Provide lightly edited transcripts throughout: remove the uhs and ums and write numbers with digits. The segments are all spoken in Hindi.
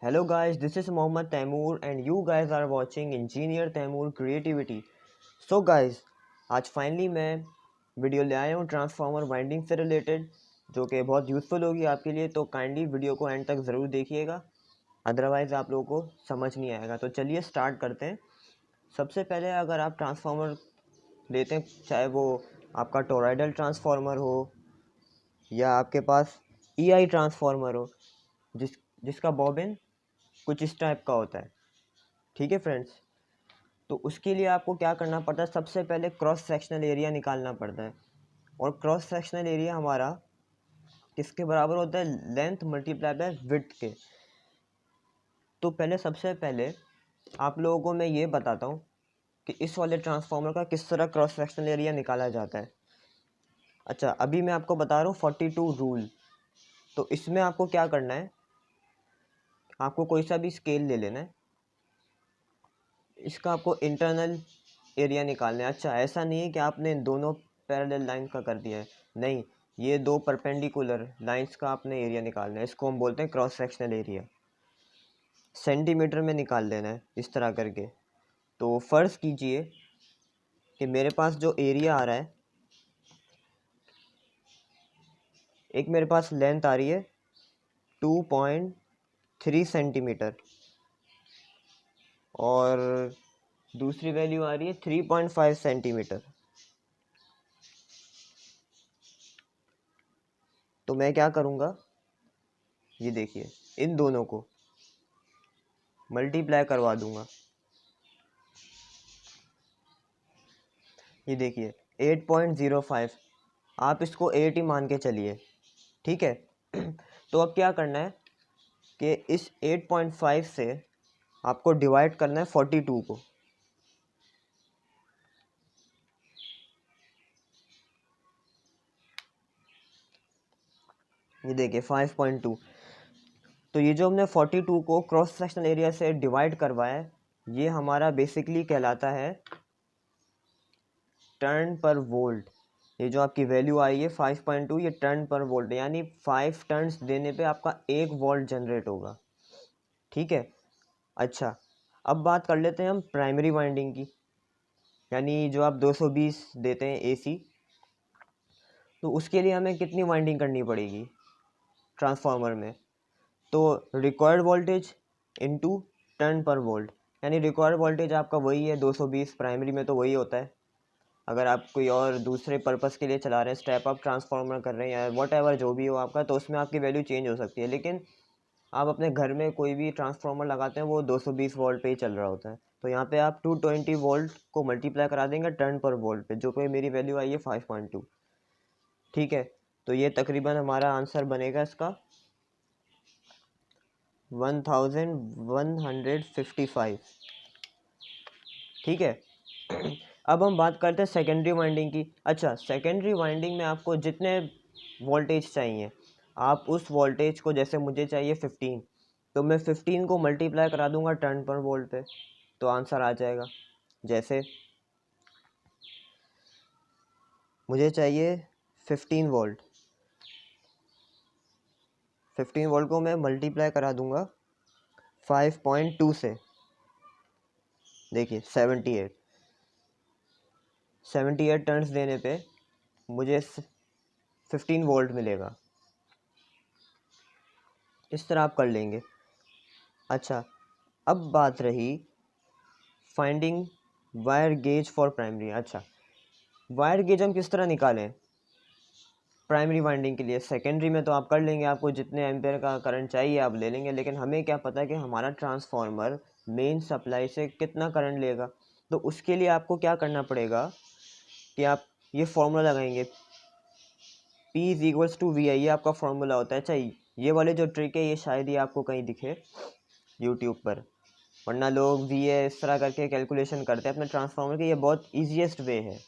Hello guys, this is Mohammad Taimur and you guys are watching Engineer Taimur Creativity. So guys, आज फाइनली मैं वीडियो ले आया हूँ ट्रांसफार्मर वाइंडिंग से रिलेटेड, जो कि बहुत यूज़फुल होगी आपके लिए। तो काइंडली वीडियो को एंड तक ज़रूर देखिएगा, अदरवाइज़ आप लोगों को समझ नहीं आएगा। तो चलिए स्टार्ट करते हैं। सबसे पहले अगर आप ट्रांसफार्मर लेते हैं, चाहे वो आपका टोरॉइडल ट्रांसफार्मर हो या आपके पास ईआई ट्रांसफार्मर हो, जिसका बॉबिन कुछ इस टाइप का होता है, ठीक है फ्रेंड्स। तो उसके लिए आपको क्या करना पड़ता है, सबसे पहले क्रॉस सेक्शनल एरिया निकालना पड़ता है। और क्रॉस सेक्शनल एरिया हमारा किसके बराबर होता है, लेंथ मल्टीप्लाई बाय विड्थ के। तो सबसे पहले आप लोगों को मैं ये बताता हूँ कि इस वाले ट्रांसफार्मर का किस तरह क्रॉस सेक्शनल एरिया निकाला जाता है। अच्छा, अभी मैं आपको बता रहा हूँ 42 रूल। तो इसमें आपको क्या करना है, आपको कोई सा भी स्केल ले लेना है, इसका आपको इंटरनल एरिया निकालना है। अच्छा, ऐसा नहीं है कि आपने दोनों पैरेलल लाइन का कर दिया है, नहीं, ये दो परपेंडिकुलर लाइंस का आपने एरिया निकालना है। इसको हम बोलते हैं क्रॉस सेक्शनल एरिया। सेंटीमीटर में निकाल लेना है इस तरह करके। तो फ़र्ज़ कीजिए कि मेरे पास जो एरिया आ रहा है, एक मेरे पास लेंथ आ रही है 2.3 सेंटीमीटर और दूसरी वैल्यू आ रही है 3.5 सेंटीमीटर। तो मैं क्या करूँगा, ये देखिए, इन दोनों को मल्टीप्लाई करवा दूंगा। ये देखिए 8.05, आप इसको 8 ही मान के चलिए, ठीक है। तो अब क्या करना है कि इस 8.5 से आपको डिवाइड करना है 42 को। ये देखिए 5.2। तो ये जो हमने 42 को क्रॉस सेक्शनल एरिया से डिवाइड करवाया है, ये हमारा बेसिकली कहलाता है टर्न पर वोल्ट। ये जो आपकी वैल्यू आई है 5.2, ये टर्न पर वोल्ट, यानी 5 टर्न्स देने पे आपका 1 वोल्ट जनरेट होगा, ठीक है। अच्छा, अब बात कर लेते हैं हम प्राइमरी वाइंडिंग की, यानी जो आप 220 देते हैं एसी। तो उसके लिए हमें कितनी वाइंडिंग करनी पड़ेगी ट्रांसफार्मर में, तो रिक्वायर्ड वोल्टेज इनटू टर्न पर वोल्ट, यानी रिक्वायर्ड वोल्टेज आपका वही है 220, प्राइमरी में तो वही होता है। अगर आप कोई और दूसरे पर्पस के लिए चला रहे हैं, स्टेप अप ट्रांसफार्मर कर रहे हैं या वट एवर जो भी हो आपका, तो उसमें आपकी वैल्यू चेंज हो सकती है। लेकिन आप अपने घर में कोई भी ट्रांसफार्मर लगाते हैं वो 220 वोल्ट पे ही चल रहा होता है। तो यहाँ पे आप 220 वोल्ट को मल्टीप्लाई करा देंगे टर्न पर वोल्ट पे, जो कि मेरी वैल्यू आई है 5.2, ठीक है। तो ये तकरीबन हमारा आंसर बनेगा इसका 1155, ठीक है। अब हम बात करते हैं सेकेंडरी वाइंडिंग की। अच्छा, सेकेंडरी वाइंडिंग में आपको जितने वोल्टेज चाहिए, आप उस वोल्टेज को, जैसे मुझे चाहिए 15, तो मैं 15 को मल्टीप्लाई करा दूंगा टर्न पर वोल्ट पे, तो आंसर आ जाएगा। जैसे मुझे चाहिए 15 वोल्ट, 15 वोल्ट को मैं मल्टीप्लाई करा दूंगा 5.2 से, देखिए 78 टर्न्स देने पे मुझे 15 वोल्ट मिलेगा। इस तरह आप कर लेंगे। अच्छा, अब बात रही finding wire gauge for primary. अच्छा, वायर गेज हम किस तरह निकालें प्राइमरी वाइंडिंग के लिए। सेकेंडरी में तो आप कर लेंगे, आपको जितने एम्पेयर का करंट चाहिए आप ले लेंगे, लेकिन हमें क्या पता है कि हमारा ट्रांसफार्मर मेन सप्लाई से कितना करंट लेगा। तो उसके लिए आपको क्या करना पड़ेगा कि आप ये फॉर्मूला लगाएंगे, P is equals to V I, ये आपका फॉर्मूला होता है। अच्छा, ये वाले जो ट्रिक है ये शायद ही आपको कहीं दिखे यूट्यूब पर, वरना लोग वी ए इस तरह करके कैलकुलेशन करते हैं अपने ट्रांसफार्मर के। ये बहुत ईजीएस्ट वे है।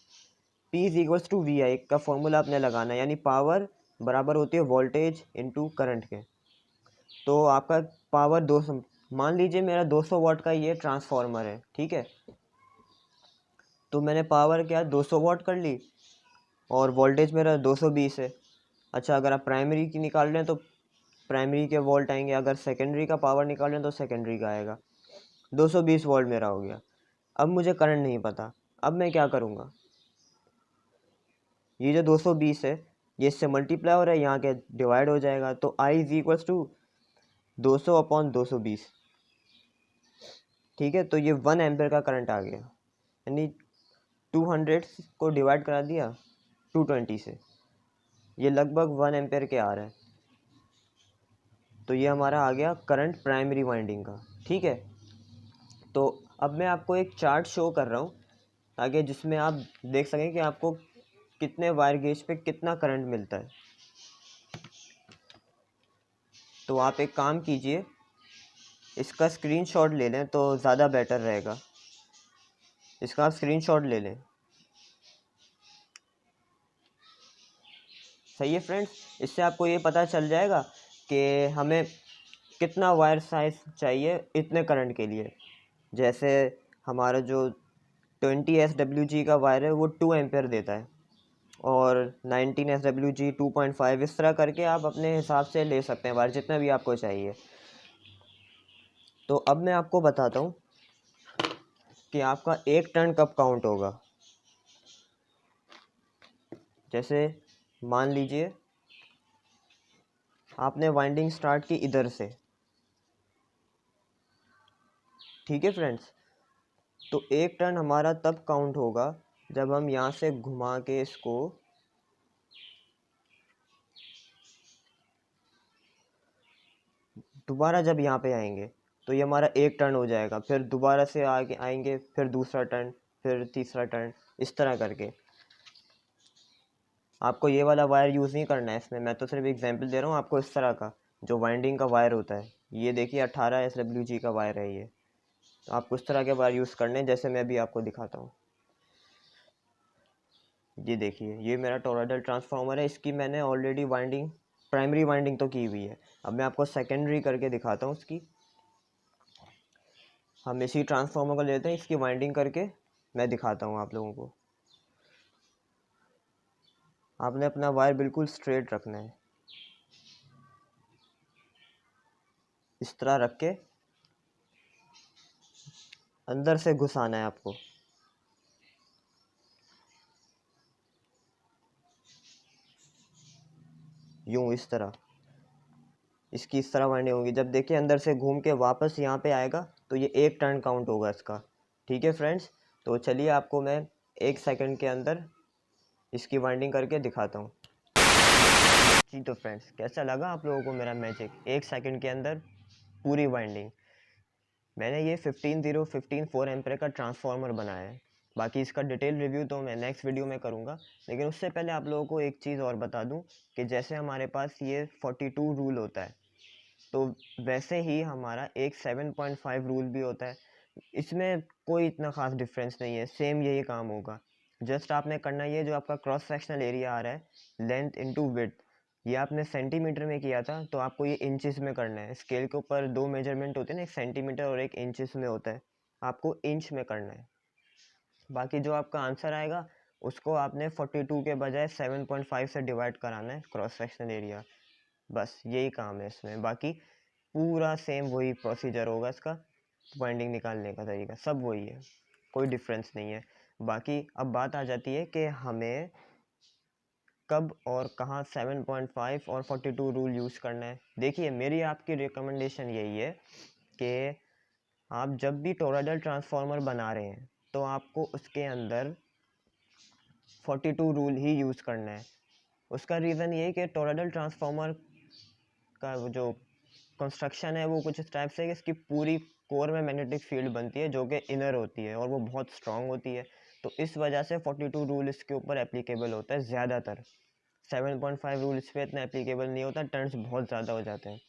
P is equals to V I का फॉर्मूला आपने लगाना है, यानी पावर बराबर होती है वोल्टेज इनटू करंट के। तो आपका पावर 200, मान लीजिए मेरा 200 वाट का ये ट्रांसफार्मर है, ठीक है। तो मैंने पावर क्या 200 वाट कर ली और वोल्टेज मेरा 220 है। अच्छा, अगर आप प्राइमरी की निकाल रहे हैं तो प्राइमरी के वोल्ट आएंगे, अगर सेकेंडरी का पावर निकालें तो सेकेंडरी का आएगा। 220 वोल्ट मेरा हो गया। अब मुझे करंट नहीं पता, अब मैं क्या करूँगा, ये जो 220 है ये इससे मल्टीप्लाई हो रहा है, यहाँ के डिवाइड हो जाएगा, तो I इज इक्वल्स टू 200/220। ठीक है, तो ये 1 एम्पेयर का करंट आ गया, यानी 200 को डिवाइड करा दिया 220 से, ये लगभग 1 एम्पेयर के आ रहा है। तो ये हमारा आ गया करंट प्राइमरी वाइंडिंग का। ठीक है, तो अब मैं आपको एक चार्ट शो कर रहा हूँ ताकि जिसमें आप देख सकें कि आपको कितने वायर गेज पे कितना करंट मिलता है। तो आप एक काम कीजिए, इसका स्क्रीनशॉट ले लें तो ज़्यादा बेटर रहेगा। इसका आप स्क्रीनशॉट ले लें। सही है फ्रेंड्स, इससे आपको ये पता चल जाएगा कि हमें कितना वायर साइज चाहिए इतने करंट के लिए। जैसे हमारा जो 20 SWG का वायर है वो 2 एम्पेयर देता है, और 19 SWG 2.5, इस तरह करके आप अपने हिसाब से ले सकते हैं वायर, जितना भी आपको चाहिए। तो अब मैं आपको बताता हूँ कि आपका 1 टर्न कब काउंट होगा। जैसे मान लीजिए आपने वाइंडिंग स्टार्ट की इधर से। ठीक है फ्रेंड्स, तो 1 टर्न हमारा तब काउंट होगा जब हम यहाँ से घुमा के इसको दोबारा जब यहाँ पे आएंगे तो ये हमारा 1 टर्न हो जाएगा, फिर दोबारा से आगे आएंगे, फिर दूसरा टर्न, फिर तीसरा टर्न, इस तरह करके। आपको ये वाला वायर यूज़ नहीं करना है इसमें, मैं तो सिर्फ एग्जांपल दे रहा हूँ आपको। इस तरह का जो वाइंडिंग का वायर होता है, ये देखिए 18 SWG का वायर है ये। तो आपको इस तरह के वायर यूज़ करने हैं, जैसे मैं भी आपको दिखाता हूँ। ये देखिए, ये मेरा टोरॉइडल ट्रांसफार्मर है, इसकी मैंने ऑलरेडी वाइंडिंग, प्राइमरी वाइंडिंग तो की हुई है। अब मैं आपको सेकेंडरी करके दिखाता हूँ इसकी। हम इसी ट्रांसफार्मर को लेते हैं, इसकी वाइंडिंग करके मैं दिखाता हूँ आप लोगों को। आपने अपना वायर बिल्कुल स्ट्रेट रखना है, इस तरह रख के अंदर से घुसाना है आपको। यूं इस तरह, इसकी इस तरह वाइंडिंग होगी। जब देखिए अंदर से घूम के वापस यहाँ पे आएगा तो ये 1 टर्न काउंट होगा इसका। ठीक है फ्रेंड्स, तो चलिए आपको मैं 1 सेकंड के अंदर इसकी वाइंडिंग करके दिखाता हूँ। जी तो फ्रेंड्स, कैसा लगा आप लोगों को मेरा मैजिक? 1 सेकंड के अंदर पूरी वाइंडिंग। मैंने ये 15 4 एम्पीयर का ट्रांसफार्मर बनाया है। बाकी इसका डिटेल रिव्यू तो मैं नेक्स्ट वीडियो में करूँगा, लेकिन उससे पहले आप लोगों को एक चीज़ और बता दूँ कि जैसे हमारे पास ये 42 रूल होता है, तो वैसे ही हमारा एक 7.5 रूल भी होता है। इसमें कोई इतना ख़ास डिफरेंस नहीं है, सेम यही काम होगा। जस्ट आपने करना ये, जो आपका क्रॉस सेक्शनल एरिया आ रहा है, लेंथ इनटू विड्थ, ये आपने सेंटीमीटर में किया था, तो आपको ये इंचेस में करना है। स्केल के ऊपर 2 मेजरमेंट होते हैं ना, एक सेंटीमीटर और एक इंचेस में होता है, आपको इंच में करना है। बाकी जो आपका आंसर आएगा उसको आपने 42 के बजाय 7.5 से डिवाइड कराना है क्रॉस सेक्शनल एरिया। बस यही काम है इसमें, बाकी पूरा सेम वही प्रोसीजर होगा इसका। वाइंडिंग निकालने का तरीका सब वही है, कोई डिफरेंस नहीं है। बाकी अब बात आ जाती है कि हमें कब और कहाँ 7.5 और 42 रूल यूज़ करना है। देखिए, मेरी आपकी रिकमेंडेशन यही है कि आप जब भी टोरॉइडल ट्रांसफार्मर बना रहे हैं तो आपको उसके अंदर 42 रूल ही यूज़ करना है। उसका रीज़न ये है कि टोरॉइडल ट्रांसफार्मर का जो कंस्ट्रक्शन है वो कुछ इस टाइप से है कि इसकी पूरी कोर में मैग्नेटिक फील्ड बनती है जो कि इनर होती है और वो बहुत स्ट्रांग होती है। तो इस वजह से 42 रूल इसके ऊपर एप्लीकेबल होता है ज़्यादातर। 7.5 रूल इस पर इतना एप्लीकेबल नहीं होता, टर्न्स बहुत ज़्यादा हो जाते हैं।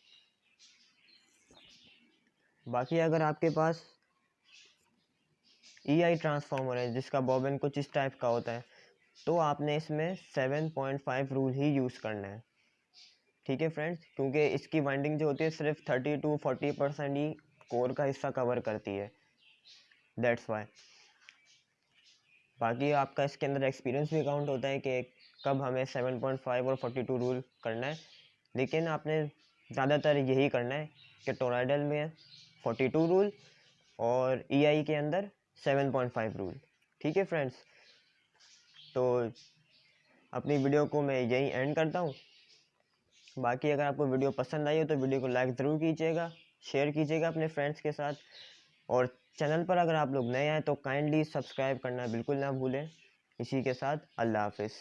बाकी अगर आपके पास EI ट्रांसफार्मर है जिसका बॉबिन कुछ इस टाइप का होता है, तो आपने इसमें 7.5 रूल ही यूज़ करना है। ठीक है फ्रेंड्स, क्योंकि इसकी वाइंडिंग जो होती है सिर्फ 30 to 40% ही कोर का हिस्सा कवर करती है, दैट्स वाई। बाकी आपका इसके अंदर एक्सपीरियंस भी काउंट होता है कि कब हमें 7.5 और 42 रूल करना है। लेकिन आपने ज़्यादातर यही करना है कि टोराइडल में 42 रूल और EI के अंदर 7.5 रूल। ठीक है फ्रेंड्स, तो अपनी वीडियो को मैं यहीं एंड करता हूँ। बाकी अगर आपको वीडियो पसंद आई हो तो वीडियो को लाइक ज़रूर कीजिएगा, शेयर कीजिएगा अपने फ्रेंड्स के साथ, और चैनल पर अगर आप लोग नए आए तो काइंडली सब्सक्राइब करना बिल्कुल ना भूलें। इसी के साथ अल्लाह हाफिज़।